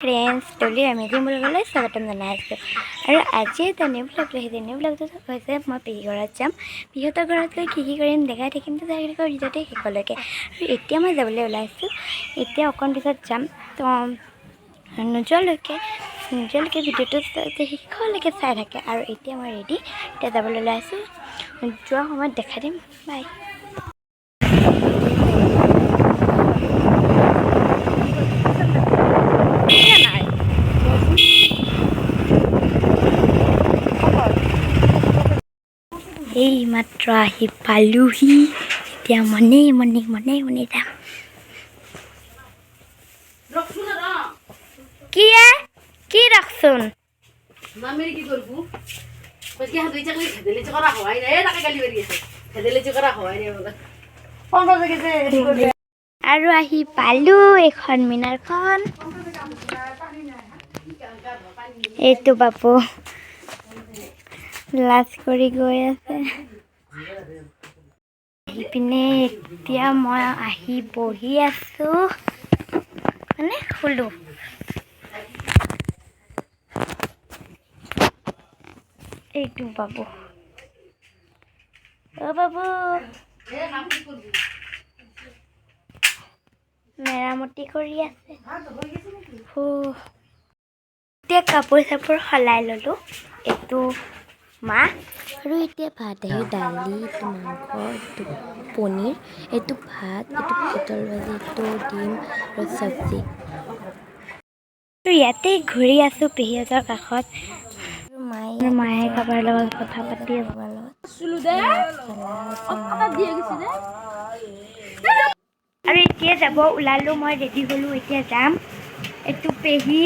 Friends Dolly amazing ব্লগলৈ স্বাগতম জনাই আছোঁ আৰু আজি এটা নিউ ব্লগ লৈছে। নিউ ব্লগটো হৈছে মই পেহী ঘৰত যাম। পেহীহঁতৰ ঘৰত গৈ কি কৰিম দেখাই থাকিম তো ভিডিঅ'তে শেষলৈকে। আৰু এতিয়া মই যাবলৈ ওলাইছোঁ। এতিয়া অকণ পিছত যাম। তো নোযোৱালৈকে ভিডিঅ'টো শেষলৈকে চাই থাকে। আৰু এতিয়া মই ৰেডি, এতিয়া যাবলৈ ওলাইছোঁ। যোৱা সময়ত দেখাই দিম। বাই। এই মাত্ৰ আহি পালোহি। এতিয়া মনে যাম। কি ৰাখছোন আৰু আহি পালো এখন মিনাৰখন। এইটো বাবু লাজ কৰি গৈ আছে। আহি পিনে এতিয়া মই আহি বহি আছো, মানে শুলো। এইটো বাবু, অ বাবু মেৰামতি কৰি আছে। এতিয়া কাপোৰ চাপোৰ সলাই ললো। এইটো মাছ আৰু এতিয়া ভাত আহি দালি, এইটো মাংস, এইটো পনীৰ, এইটো ভাত, এইটো পটল ভাজি, এইটো ডিম আৰু চব্জি। ইয়াতে ঘূৰি আছো পেহীহঁতৰ কাষত। মায়ে কাৰোবাৰ লগত কথা পাতি আছে। আৰু এতিয়া যাব ওলালো, মই ৰেডি হলো, এতিয়া যাম। এইটো পেহী